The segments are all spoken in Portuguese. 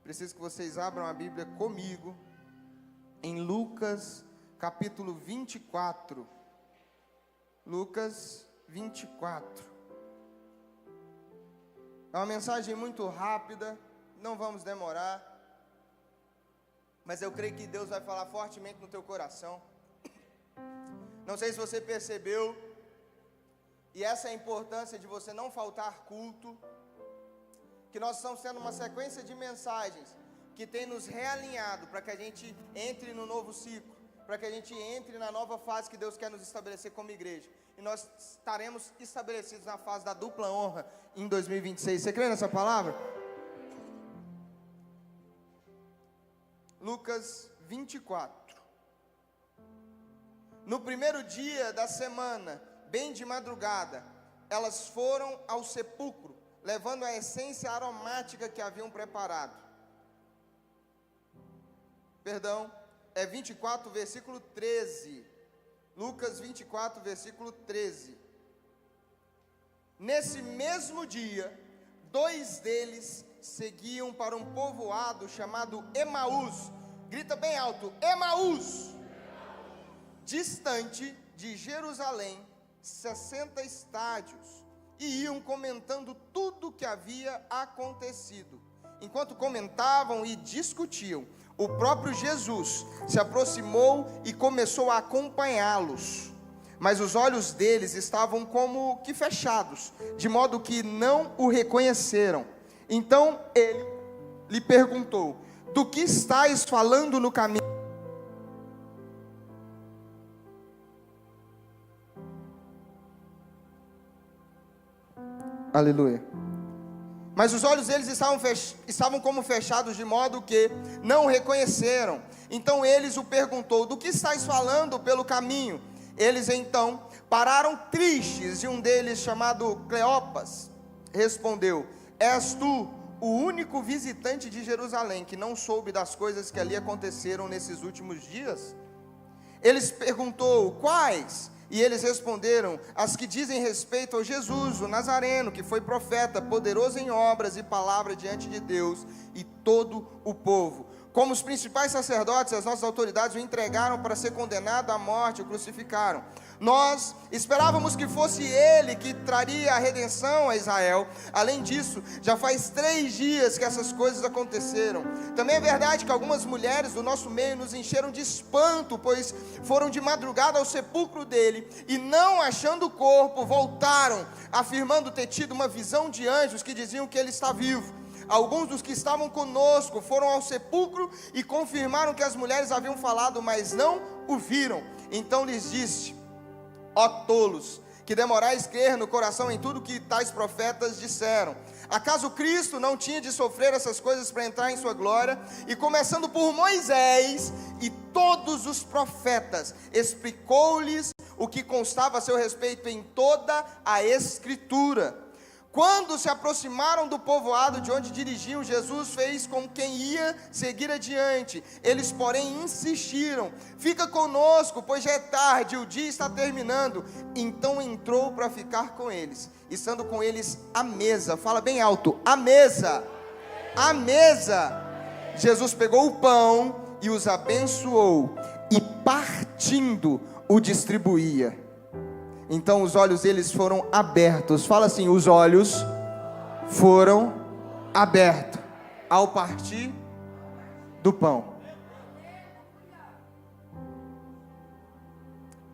Preciso que vocês abram a Bíblia comigo em Lucas capítulo 24. Lucas 24. É uma mensagem muito rápida, não vamos demorar, mas eu creio que Deus vai falar fortemente no teu coração. Não sei se você percebeu, e essa é a importância de você não faltar culto, que nós estamos tendo uma sequência de mensagens que tem nos realinhado para que a gente entre no novo ciclo, para que a gente entre na nova fase que Deus quer nos estabelecer como igreja. E nós estaremos estabelecidos na fase da dupla honra em 2026. Você crê nessa palavra? Lucas 24. No primeiro dia da semana, bem de madrugada, elas foram ao sepulcro, levando a essência aromática que haviam preparado. Perdão, é 24, versículo 13. Lucas 24, versículo 13. Nesse mesmo dia, 2 deles seguiam para um povoado chamado Emaús. Grita bem alto, Emaús. Distante de Jerusalém, 60 estádios. E iam comentando tudo o que havia acontecido. Enquanto comentavam e discutiam, o próprio Jesus se aproximou e começou a acompanhá-los. Mas os olhos deles estavam como que fechados, de modo que não o reconheceram. Então ele lhe perguntou: do que estáis falando no caminho? Aleluia. Mas os olhos deles estavam como fechados, de modo que não o reconheceram. Então eles o perguntou: do que estáis falando pelo caminho? Eles então pararam tristes, e um deles, chamado Cleopas, respondeu: és tu o único visitante de Jerusalém que não soube das coisas que ali aconteceram nesses últimos dias? Eles perguntou: quais? E eles responderam: as que dizem respeito ao Jesus, o Nazareno, que foi profeta, poderoso em obras e palavra diante de Deus e todo o povo. Como os principais sacerdotes e as nossas autoridades o entregaram para ser condenado à morte, o crucificaram. Nós esperávamos que fosse ele que traria a redenção a Israel. Além disso, já faz 3 dias que essas coisas aconteceram. Também é verdade que algumas mulheres do nosso meio nos encheram de espanto, pois foram de madrugada ao sepulcro dele e, não achando o corpo, voltaram, afirmando ter tido uma visão de anjos que diziam que ele está vivo. Alguns dos que estavam conosco foram ao sepulcro e confirmaram que as mulheres haviam falado, mas não o viram. Então lhes disse: ó tolos, que demorais crer no coração em tudo que tais profetas disseram. Acaso Cristo não tinha de sofrer essas coisas para entrar em sua glória? E começando por Moisés e todos os profetas, explicou-lhes o que constava a seu respeito em toda a Escritura. Quando se aproximaram do povoado de onde dirigiam, Jesus fez como quem ia seguir adiante. Eles, porém, insistiram: fica conosco, pois já é tarde, o dia está terminando. Então entrou para ficar com eles, estando com eles à mesa. Fala bem alto: à mesa. À mesa. Jesus pegou o pão e os abençoou, e partindo o distribuía. Então os olhos deles foram abertos. Fala assim: os olhos foram abertos ao partir do pão.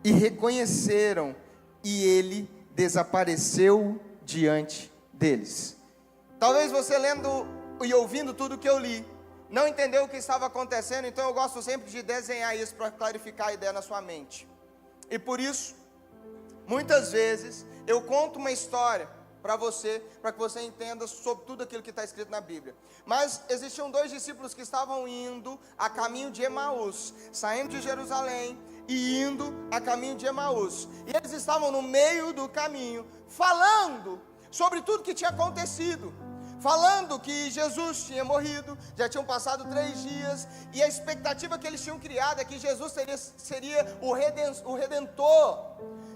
E reconheceram, e ele desapareceu diante deles. Talvez você lendo e ouvindo tudo que eu li, não entendeu o que estava acontecendo. Então eu gosto sempre de desenhar isso para clarificar a ideia na sua mente. E por isso, muitas vezes eu conto uma história para que você entenda sobre tudo aquilo que está escrito na Bíblia. Mas existiam 2 discípulos que estavam indo a caminho de Emaús, saindo de Jerusalém e indo a caminho de Emaús. E eles estavam no meio do caminho, falando sobre tudo que tinha acontecido. Falando que Jesus tinha morrido, já tinham passado 3 dias, e a expectativa que eles tinham criado é que Jesus seria o Redentor,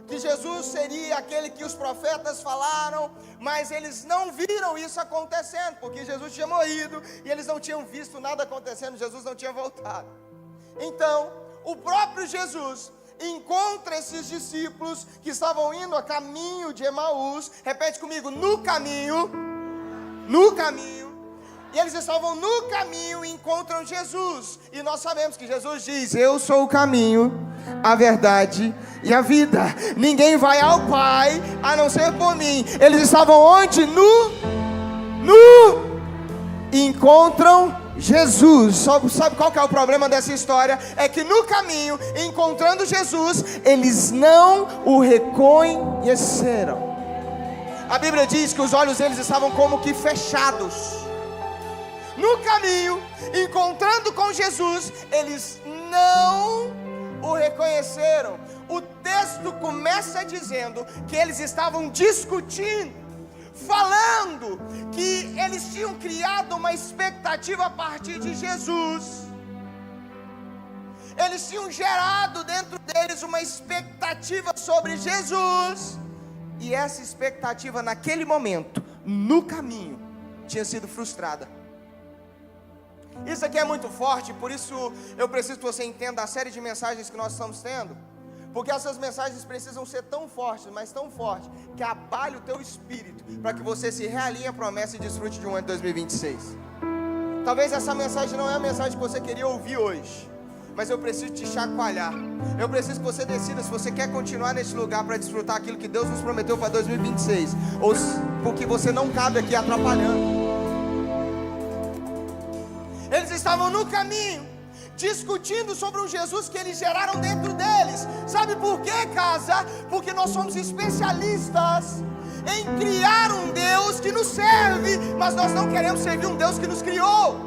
que Jesus seria aquele que os profetas falaram, mas eles não viram isso acontecendo, porque Jesus tinha morrido e eles não tinham visto nada acontecendo, Jesus não tinha voltado. Então, o próprio Jesus encontra esses discípulos que estavam indo a caminho de Emaús. Repete comigo: no caminho. E eles estavam no caminho e encontram Jesus. E nós sabemos que Jesus diz: eu sou o caminho, a verdade e a vida. Ninguém vai ao Pai a não ser por mim. Eles estavam onde? Encontram Jesus. Sabe qual que é o problema dessa história? É que no caminho, encontrando Jesus, eles não o reconheceram. A Bíblia diz que os olhos deles estavam como que fechados. No caminho, encontrando com Jesus, eles não o reconheceram. O texto começa dizendo que eles estavam discutindo, falando que eles tinham criado uma expectativa a partir de Jesus. Eles tinham gerado dentro deles uma expectativa sobre Jesus. E essa expectativa naquele momento, no caminho, tinha sido frustrada. Isso aqui é muito forte, por isso eu preciso que você entenda a série de mensagens que nós estamos tendo. Porque essas mensagens precisam ser tão fortes, mas tão fortes, que abale o teu espírito, para que você se realinhe à promessa e desfrute de um ano de 2026. Talvez essa mensagem não é a mensagem que você queria ouvir hoje, mas eu preciso te chacoalhar. Eu preciso que você decida se você quer continuar nesse lugar para desfrutar aquilo que Deus nos prometeu para 2026, ou porque você não cabe aqui atrapalhando. Eles estavam no caminho, discutindo sobre um Jesus que eles geraram dentro deles. Sabe por quê, casa? Porque nós somos especialistas em criar um Deus que nos serve, mas nós não queremos servir um Deus que nos criou.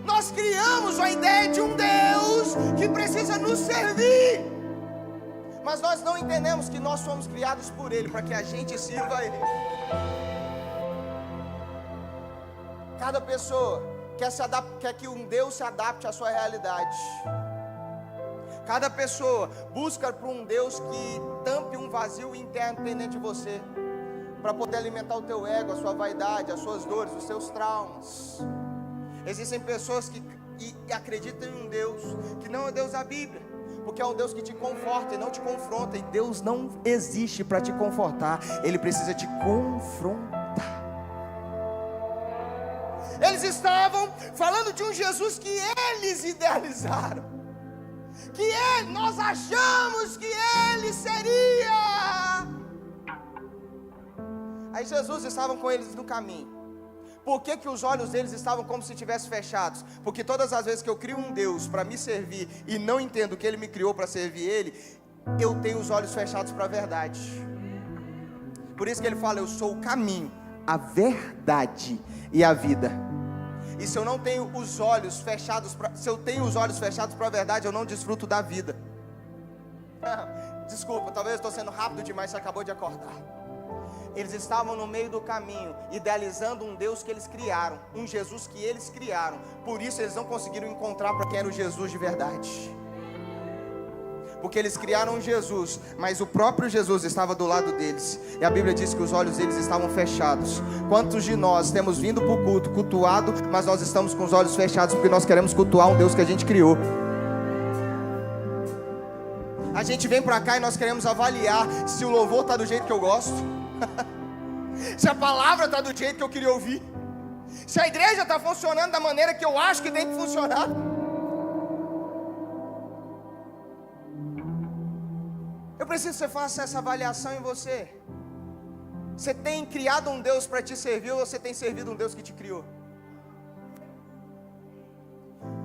Nós criamos a ideia de um Deus que precisa nos servir, mas nós não entendemos que nós somos criados por Ele, para que a gente sirva a Ele. Cada pessoa quer que um Deus se adapte à sua realidade. Cada pessoa busca por um Deus que tampe um vazio interno dentro de você, para poder alimentar o teu ego, a sua vaidade, as suas dores, os seus traumas. Existem pessoas que acreditam em um Deus que não é o Deus da Bíblia, porque é um Deus que te conforta e não te confronta. E Deus não existe para te confortar, Ele precisa te confrontar. Eles estavam falando de um Jesus que eles idealizaram, que nós achamos que Ele seria. Aí Jesus estava com eles no caminho. Por que os olhos deles estavam como se estivessem fechados? Porque todas as vezes que eu crio um Deus para me servir e não entendo que Ele me criou para servir Ele, eu tenho os olhos fechados para a verdade. Por isso que Ele fala: eu sou o caminho, a verdade e a vida. E se eu não tenho os olhos fechados se eu tenho os olhos fechados para a verdade, eu não desfruto da vida. Desculpa, talvez eu estou sendo rápido demais, você acabou de acordar. Eles estavam no meio do caminho, idealizando um Deus que eles criaram, um Jesus que eles criaram. Por isso eles não conseguiram encontrar para quem era o Jesus de verdade. Porque eles criaram um Jesus, mas o próprio Jesus estava do lado deles. E a Bíblia diz que os olhos deles estavam fechados. Quantos de nós temos vindo para o culto, cultuado, mas nós estamos com os olhos fechados, porque nós queremos cultuar um Deus que a gente criou. A gente vem para cá e nós queremos avaliar se o louvor está do jeito que eu gosto, se a palavra está do jeito que eu queria ouvir, se a igreja está funcionando da maneira que eu acho que tem que funcionar. Eu preciso que você faça essa avaliação em você. Você tem criado um Deus para te servir, ou você tem servido um Deus que te criou?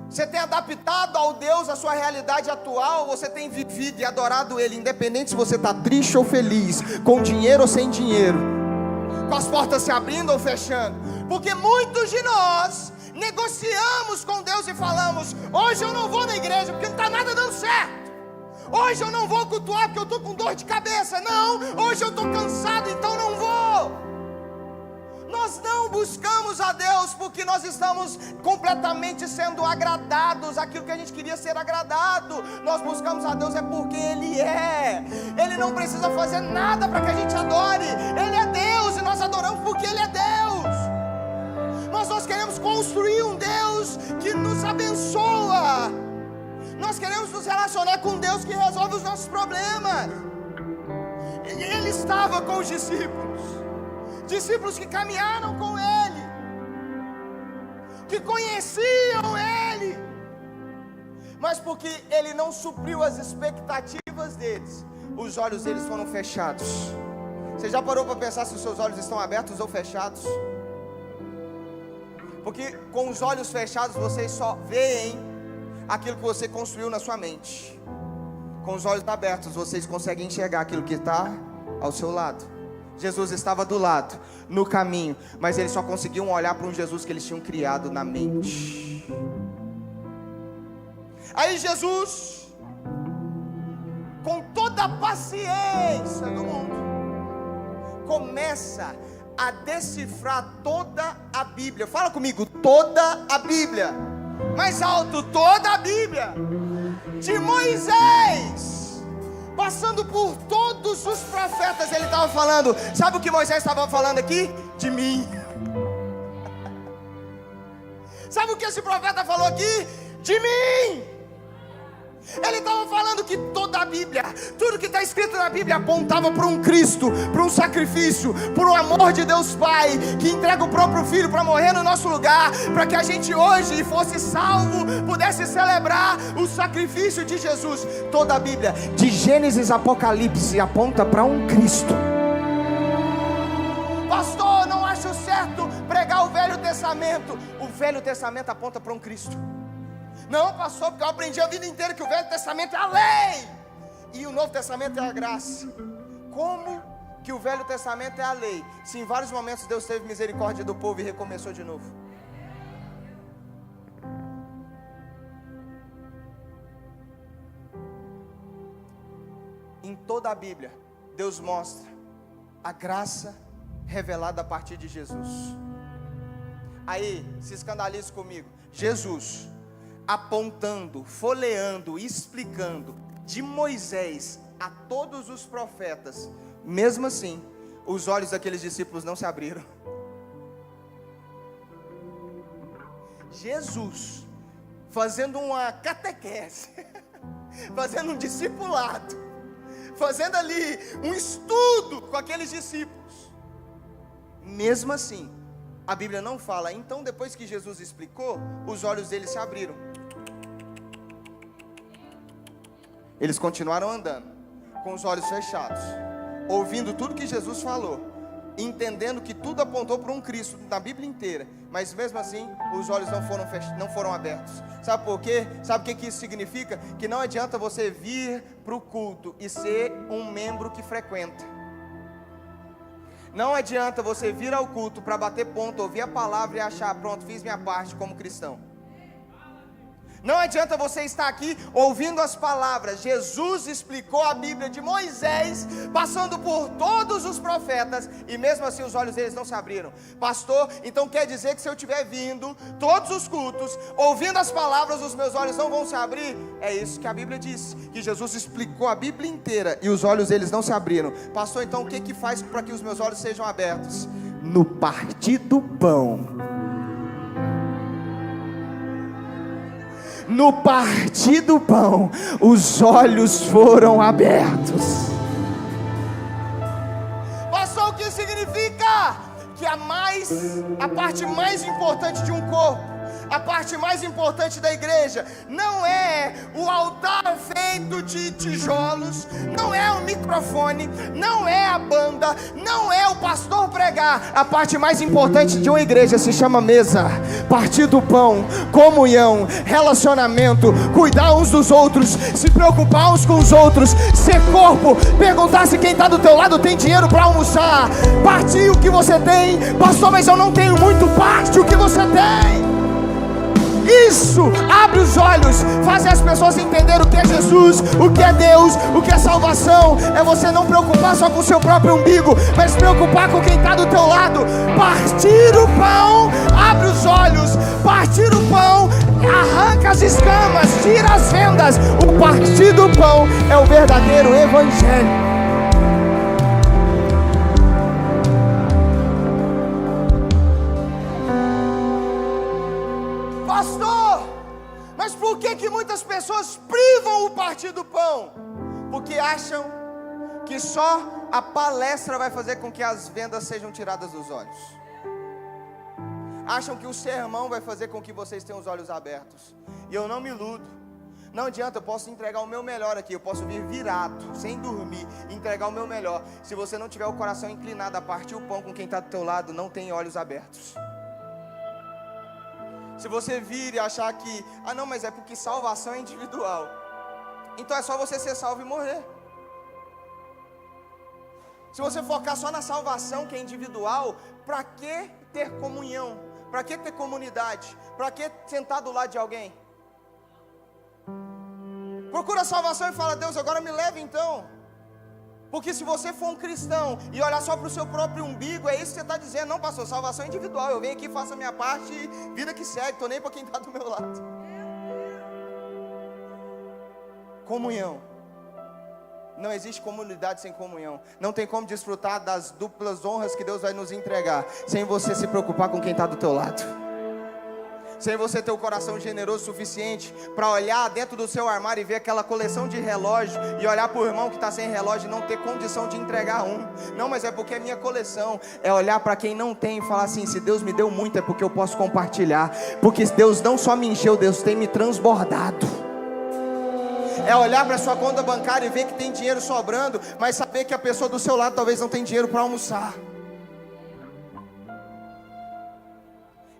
Você tem adaptado ao Deus a sua realidade atual, ou você tem vivido e adorado Ele, independente se você está triste ou feliz, com dinheiro ou sem dinheiro, com as portas se abrindo ou fechando? Porque muitos de nós negociamos com Deus e falamos: hoje eu não vou na igreja porque não está nada dando certo. Hoje eu não vou cultuar porque eu estou com dor de cabeça. Não, hoje eu estou cansado, então não vou. Nós não buscamos a Deus porque nós estamos completamente sendo agradados àquilo que a gente queria ser agradado. Nós buscamos a Deus porque Ele é. Ele não precisa fazer nada para que a gente adore. Ele é Deus e nós adoramos porque Ele é Deus. Mas nós queremos construir um Deus que nos abençoa. Nós queremos nos relacionar com Deus que resolve os nossos problemas. Ele estava com os discípulos que caminharam com Ele, que conheciam Ele, mas porque Ele não supriu as expectativas deles, os olhos deles foram fechados. Você já parou para pensar se os seus olhos estão abertos ou fechados? Porque com os olhos fechados vocês só veem aquilo que você construiu na sua mente. Com os olhos abertos vocês conseguem enxergar aquilo que está ao seu lado. Jesus estava do lado, no caminho, mas eles só conseguiam olhar para um Jesus que eles tinham criado na mente. Aí Jesus, com toda a paciência do mundo, começa a decifrar toda a Bíblia. Fala comigo, toda a Bíblia. Mais alto, toda a Bíblia. De Moisés, passando por todos os profetas, ele estava falando. Sabe o que Moisés estava falando aqui? De mim. Sabe o que esse profeta falou aqui? De mim. Ele estava falando que toda a Bíblia, tudo que está escrito na Bíblia apontava para um Cristo, para um sacrifício, para o amor de Deus Pai, que entrega o próprio Filho para morrer no nosso lugar, para que a gente hoje fosse salvo, pudesse celebrar o sacrifício de Jesus. Toda a Bíblia, de Gênesis a Apocalipse, aponta para um Cristo. Pastor, não acho certo pregar o Velho Testamento. O Velho Testamento aponta para um Cristo. Não, pastor, porque eu aprendi a vida inteira que o Velho Testamento é a lei e o Novo Testamento é a graça. Como que o Velho Testamento é a lei, se em vários momentos Deus teve misericórdia do povo e recomeçou de novo? Em toda a Bíblia, Deus mostra a graça revelada a partir de Jesus. Aí, se escandalize comigo. Jesus apontando, folheando, explicando de Moisés a todos os profetas, mesmo assim, os olhos daqueles discípulos não se abriram. Jesus fazendo uma catequese, fazendo um discipulado, fazendo ali um estudo com aqueles discípulos, mesmo assim, a Bíblia não fala. Então, depois que Jesus explicou, os olhos deles se abriram. Eles continuaram andando, com os olhos fechados, ouvindo tudo que Jesus falou, entendendo que tudo apontou para um Cristo na Bíblia inteira, mas mesmo assim, os olhos não foram abertos. Sabe por quê? Sabe o que isso significa? Que não adianta você vir para o culto e ser um membro que frequenta. Não adianta você vir ao culto para bater ponto, ouvir a palavra e achar, pronto, fiz minha parte como cristão. Não adianta você estar aqui ouvindo as palavras. Jesus explicou a Bíblia de Moisés, passando por todos os profetas, e mesmo assim os olhos deles não se abriram. Pastor, então quer dizer que se eu estiver vindo todos os cultos, ouvindo as palavras, os meus olhos não vão se abrir? É isso que a Bíblia diz, que Jesus explicou a Bíblia inteira e os olhos deles não se abriram. Pastor, então o que faz para que os meus olhos sejam abertos? No partir do pão. No partir do pão, os olhos foram abertos. Pastor, o que significa? Que a parte mais importante de um corpo, a parte mais importante da igreja, não é o altar feito de tijolos, não é o microfone, não é a banda, não é o pastor pregar. A parte mais importante de uma igreja se chama mesa, partir do pão, comunhão, relacionamento, cuidar uns dos outros, se preocupar uns com os outros, ser corpo, perguntar se quem está do teu lado tem dinheiro para almoçar, partir o que você tem. Pastor, mas eu não tenho muito, parte o que você tem. Isso abre os olhos, faz as pessoas entenderem o que é Jesus, o que é Deus, o que é salvação. É você não preocupar só com o seu próprio umbigo, mas se preocupar com quem está do teu lado. Partir o pão, abre os olhos. Partir o pão, arranca as escamas, tira as vendas. O partir do pão é o verdadeiro evangelho. Pastor, mas por que muitas pessoas privam o partir do pão? Porque acham que só a palestra vai fazer com que as vendas sejam tiradas dos olhos. Acham que o sermão vai fazer com que vocês tenham os olhos abertos. E eu não me iludo. Não adianta, eu posso entregar o meu melhor aqui. Eu posso vir virado, sem dormir, entregar o meu melhor. Se você não tiver o coração inclinado a partir o pão com quem está do teu lado, não tem olhos abertos. Se você vir e achar que, não, mas é porque salvação é individual, então é só você ser salvo e morrer. Se você focar só na salvação que é individual, para que ter comunhão? Para que ter comunidade? Para que sentar do lado de alguém? Procura a salvação e fala: Deus, agora me leve então. Porque se você for um cristão e olhar só para o seu próprio umbigo, é isso que você está dizendo. Não, pastor, salvação é individual. Eu venho aqui, faço a minha parte e vida que segue. Estou nem para quem está do meu lado. Comunhão. Não existe comunidade sem comunhão. Não tem como desfrutar das duplas honras que Deus vai nos entregar sem você se preocupar com quem está do teu lado. Sem você ter o coração generoso o suficiente para olhar dentro do seu armário e ver aquela coleção de relógios e olhar para o irmão que está sem relógio e não ter condição de entregar um. Não, mas é porque é minha coleção. É olhar para quem não tem e falar assim: se Deus me deu muito é porque eu posso compartilhar. Porque Deus não só me encheu, Deus tem me transbordado. É olhar para sua conta bancária e ver que tem dinheiro sobrando, mas saber que a pessoa do seu lado talvez não tem dinheiro para almoçar.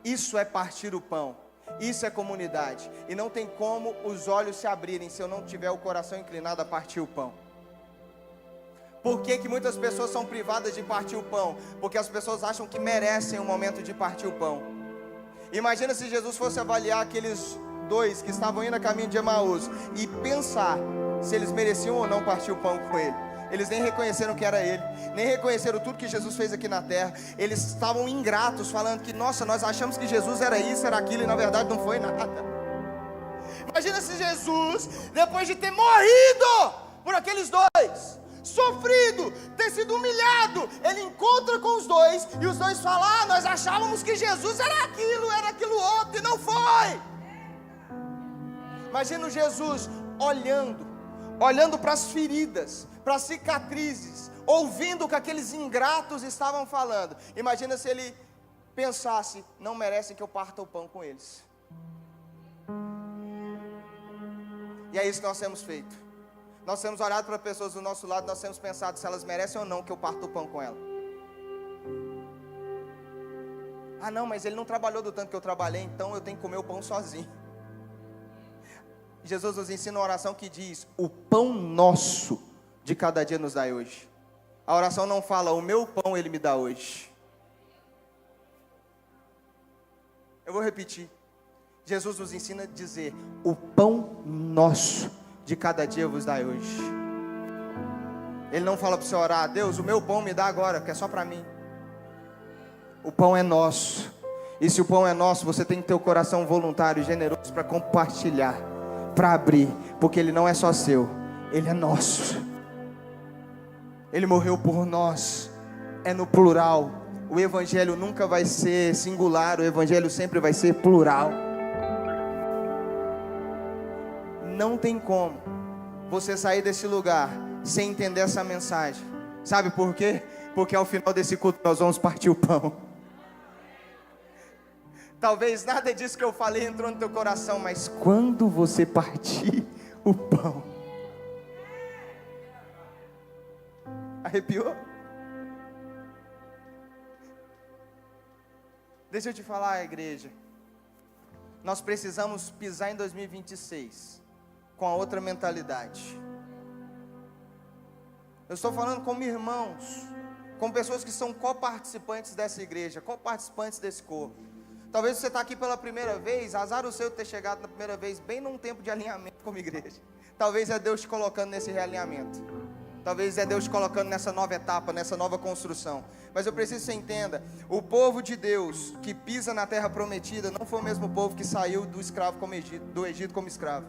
Isso é partir o pão. Isso é comunidade. E não tem como os olhos se abrirem se eu não tiver o coração inclinado a partir o pão. Por que muitas pessoas são privadas de partir o pão? Porque as pessoas acham que merecem um momento de partir o pão. Imagina se Jesus fosse avaliar aqueles dois que estavam indo a caminho de Emaús e pensar se eles mereciam ou não partir o pão com ele. Eles nem reconheceram que era ele, nem reconheceram tudo que Jesus fez aqui na terra. Eles estavam ingratos, falando que, nossa, nós achamos que Jesus era isso, era aquilo, e na verdade não foi nada. Imagina se Jesus, depois de ter morrido por aqueles dois, sofrido, ter sido humilhado, ele encontra com os dois, e os dois falam: nós achávamos que Jesus era aquilo outro, e não foi. Imagina o Jesus olhando para as feridas, para as cicatrizes, ouvindo o que aqueles ingratos estavam falando. Imagina se ele pensasse: não merecem que eu parta o pão com eles. E é isso que nós temos feito. Nós temos olhado para pessoas do nosso lado, nós temos pensado se elas merecem ou não que eu parta o pão com ela. Não, mas ele não trabalhou do tanto que eu trabalhei, então eu tenho que comer o pão sozinho. Jesus nos ensina uma oração que diz: o pão nosso de cada dia nos dai hoje. A oração não fala: o meu pão ele me dá hoje. Eu vou repetir. Jesus nos ensina a dizer: o pão nosso de cada dia vos dai hoje. Ele não fala para você orar: Deus, o meu pão me dá agora, que é só para mim. O pão é nosso. E se o pão é nosso, você tem que ter o coração voluntário, generoso para compartilhar, para abrir, porque ele não é só seu, ele é nosso. Ele morreu por nós, é no plural. O evangelho nunca vai ser singular, o evangelho sempre vai ser plural. Não tem como você sair desse lugar sem entender essa mensagem. Sabe por quê? Porque ao final desse culto nós vamos partir o pão. Talvez nada disso que eu falei entrou no teu coração, mas quando você partir o pão, arrepiou? Deixa eu te falar, igreja, nós precisamos pisar em 2026 com a outra mentalidade. Eu estou falando como irmãos, com pessoas que são coparticipantes dessa igreja, coparticipantes desse corpo. Talvez você está aqui pela primeira vez, azar o seu ter chegado na primeira vez, bem num tempo de alinhamento como igreja. Talvez é Deus te colocando nesse realinhamento. Talvez é Deus te colocando nessa nova etapa, nessa nova construção. Mas eu preciso que você entenda, o povo de Deus que pisa na terra prometida não foi o mesmo povo que saiu do Egito como escravo.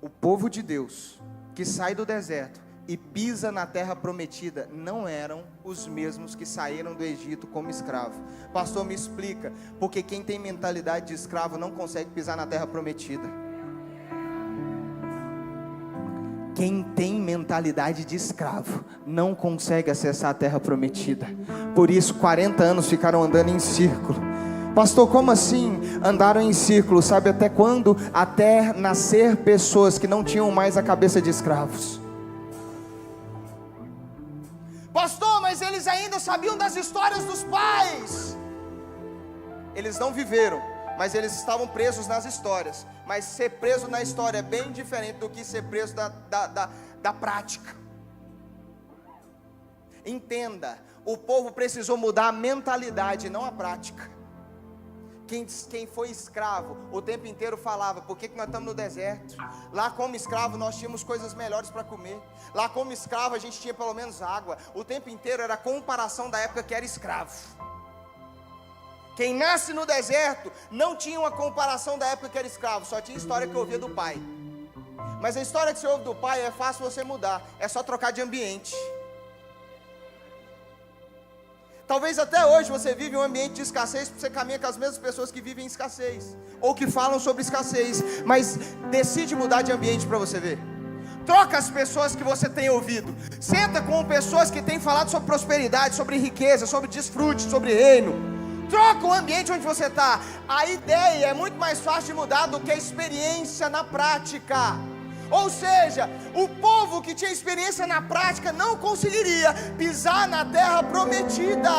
O povo de Deus que sai do deserto e pisa na terra prometida não eram os mesmos que saíram do Egito como escravo. Pastor, me explica, porque quem tem mentalidade de escravo não consegue pisar na terra prometida. Quem tem mentalidade de escravo não consegue acessar a terra prometida. Por isso 40 anos ficaram andando em círculo. Pastor, como assim andaram em círculo? Sabe até quando? Até nascer pessoas que não tinham mais a cabeça de escravos. Pastor, mas eles ainda sabiam das histórias dos pais. Eles não viveram, mas eles estavam presos nas histórias. Mas ser preso na história é bem diferente do que ser preso da prática. Entenda, o povo precisou mudar a mentalidade, não a prática. Quem foi escravo, o tempo inteiro falava, por que nós estamos no deserto? Lá como escravo nós tínhamos coisas melhores para comer. Lá como escravo a gente tinha pelo menos água. O tempo inteiro era a comparação da época que era escravo. Quem nasce no deserto não tinha uma comparação da época que era escravo, só tinha história que ouvia do pai. Mas a história que você ouve do pai é fácil você mudar, é só trocar de ambiente. Talvez até hoje você vive um ambiente de escassez, porque você caminha com as mesmas pessoas que vivem em escassez, ou que falam sobre escassez, mas decide mudar de ambiente para você ver. Troca as pessoas que você tem ouvido, senta com pessoas que têm falado sobre prosperidade, sobre riqueza, sobre desfrute, sobre reino. Troca o ambiente onde você está. A ideia é muito mais fácil de mudar do que a experiência na prática. Ou seja, o povo que tinha experiência na prática não conseguiria pisar na terra prometida,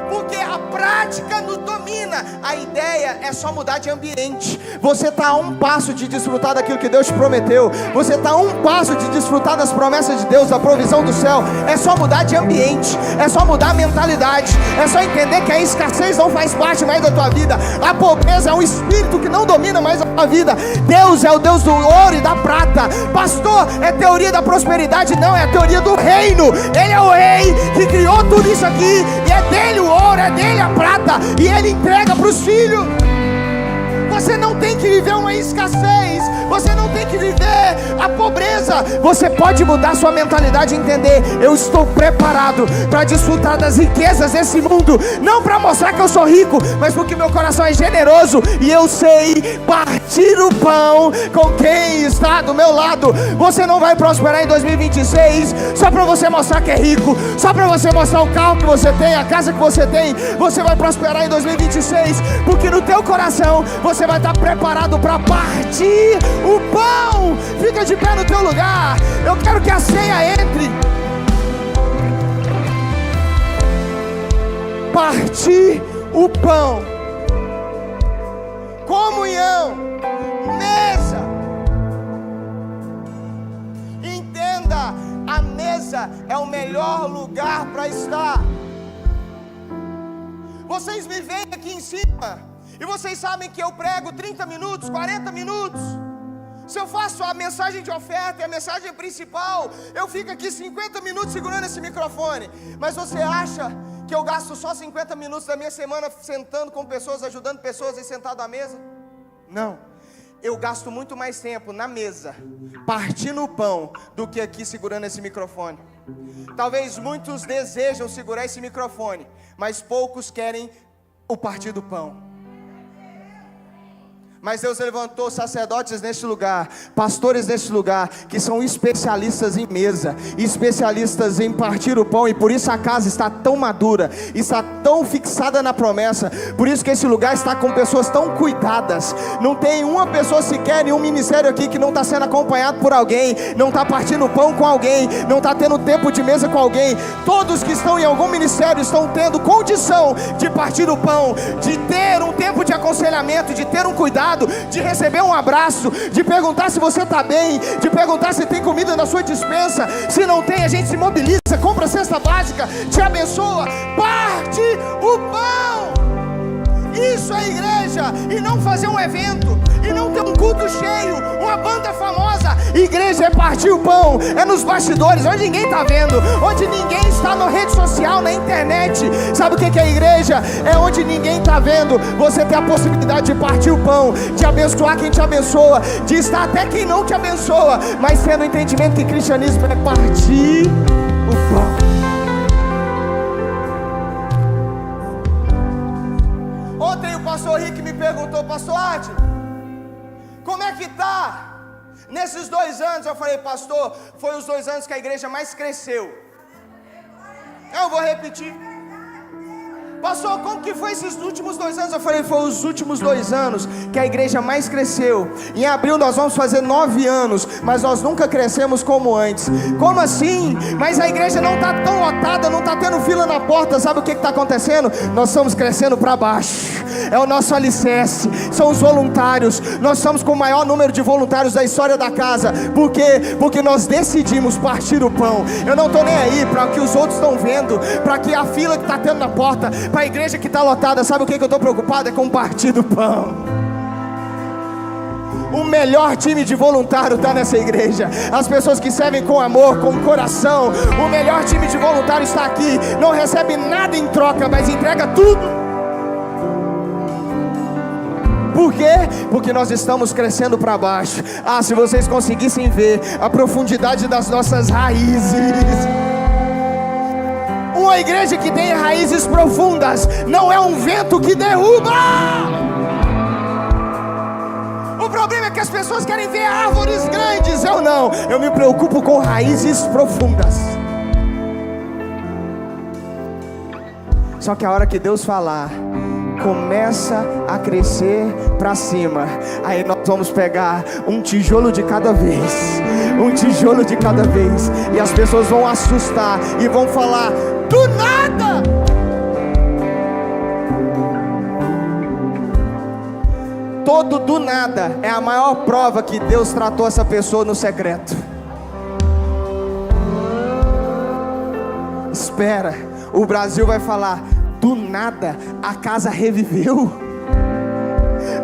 porque a prática nos domina. A ideia é só mudar de ambiente. Você está a um passo de desfrutar daquilo que Deus te prometeu. Você está a um passo de desfrutar das promessas de Deus, da provisão do céu. É só mudar de ambiente, é só mudar a mentalidade, é só entender que a escassez não faz parte mais da tua vida. A pobreza é um espírito que não domina mais a tua vida. Deus é o Deus do ouro e da prata. Pastor, é teoria da prosperidade? Não, é a teoria do reino. Ele é o rei que criou tudo isso aqui, e é dele o ouro, é dele a prata, e ele entrega para os filhos. Você não tem que viver uma escassez, você não tem que viver a pobreza. Você pode mudar sua mentalidade e entender: eu estou preparado para desfrutar das riquezas desse mundo, não para mostrar que eu sou rico, mas porque meu coração é generoso e eu sei partir o pão com quem está do meu lado. Você não vai prosperar em 2026 só para você mostrar que é rico, só para você mostrar o carro que você tem, a casa que você tem. Você vai prosperar em 2026 porque no teu coração você vai estar preparado para partir o pão. Fica de pé no teu lugar. Eu quero que a ceia entre. Partir o pão. Comunhão. Mesa. Entenda, a mesa é o melhor lugar para estar. Vocês me veem aqui em cima e vocês sabem que eu prego 30 minutos, 40 minutos. Se eu faço a mensagem de oferta e a mensagem principal, eu fico aqui 50 minutos segurando esse microfone. Mas você acha que eu gasto só 50 minutos da minha semana sentando com pessoas, ajudando pessoas e sentado à mesa? Não. Eu gasto muito mais tempo na mesa, partindo o pão, do que aqui segurando esse microfone. Talvez muitos desejam segurar esse microfone, mas poucos querem o partir do pão. Mas Deus levantou sacerdotes neste lugar, pastores neste lugar, que são especialistas em mesa, especialistas em partir o pão. E por isso a casa está tão madura, está tão fixada na promessa. Por isso que esse lugar está com pessoas tão cuidadas. Não tem uma pessoa sequer em um ministério aqui que não está sendo acompanhado por alguém, não está partindo pão com alguém, não está tendo tempo de mesa com alguém. Todos que estão em algum ministério estão tendo condição de partir o pão, de ter um tempo de aconselhamento, de ter um cuidado, de receber um abraço, de perguntar se você está bem, de perguntar se tem comida na sua despensa. Se não tem, a gente se mobiliza, compra cesta básica, te abençoa, parte o pão. e não fazer um evento, e não ter um culto cheio, uma banda famosa. Igreja é partir o pão, é nos bastidores, onde ninguém está vendo, onde ninguém está na rede social, na internet. Sabe o que é igreja? É onde ninguém está vendo. Você tem a possibilidade de partir o pão, de abençoar quem te abençoa, de estar até quem não te abençoa, mas tendo o entendimento que cristianismo é partir o pão. Ontem o pastor Rick me perguntou: pastor Adi, como é que tá nesses 2 anos? Eu falei: pastor, foi os 2 anos que a igreja mais cresceu. Eu vou repetir: pastor, como que foi esses últimos 2 anos? Eu falei: foi os últimos 2 anos que a igreja mais cresceu. Em abril nós vamos fazer 9 anos, mas nós nunca crescemos como antes. Como assim? Mas a igreja não está tão lotada, não está tendo fila na porta. Sabe o que está acontecendo? Nós estamos crescendo para baixo. É o nosso alicerce, são os voluntários. Nós estamos com o maior número de voluntários da história da casa. Por quê? Porque nós decidimos partir o pão. Eu não estou nem aí para o que os outros estão vendo, para que a fila que está tendo na porta, para a igreja que está lotada. Sabe o que eu estou preocupado? É com partir do pão. O melhor time de voluntário está nessa igreja. As pessoas que servem com amor, com coração. O melhor time de voluntário está aqui. Não recebe nada em troca, mas entrega tudo. Por quê? Porque nós estamos crescendo para baixo. Ah, se vocês conseguissem ver a profundidade das nossas raízes. Uma igreja que tem raízes profundas não é um vento que derruba. O problema é que as pessoas querem ver árvores grandes. Eu não, eu me preocupo com raízes profundas. Só que a hora que Deus falar, começa a crescer para cima, aí nós vamos pegar um tijolo de cada vez, um tijolo de cada vez, e as pessoas vão assustar e vão falar: do nada. Todo do nada é a maior prova que Deus tratou essa pessoa no secreto. Espera, o Brasil vai falar: do nada a casa reviveu.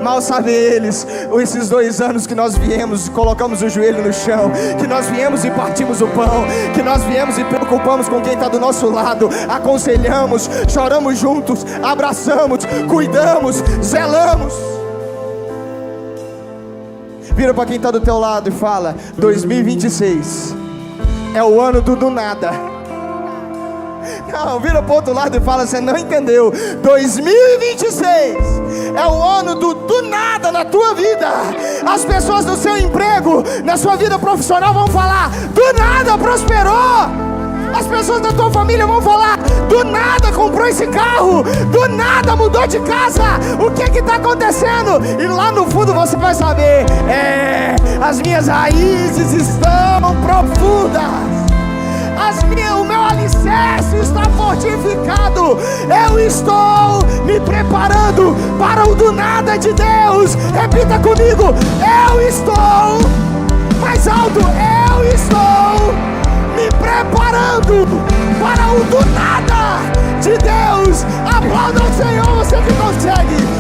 Mal sabem eles, esses 2 anos que nós viemos, colocamos o joelho no chão, que nós viemos e partimos o pão, que nós viemos e preocupamos com quem está do nosso lado, aconselhamos, choramos juntos, abraçamos, cuidamos, zelamos. Vira para quem está do teu lado e fala: 2026 é o ano do nada. Não, vira para o outro lado e fala: você não entendeu. 2026 é o ano do nada na tua vida. As pessoas do seu emprego, na sua vida profissional vão falar: do nada prosperou. As pessoas da tua família vão falar: do nada comprou esse carro, do nada mudou de casa. O que está acontecendo? E lá no fundo você vai saber: as minhas raízes estão profundas. O meu alicerce está fortificado. Eu estou me preparando para o do nada de Deus. Repita comigo: eu estou, mais alto, eu estou me preparando para o do nada de Deus. Aplauda o Senhor, você que consegue.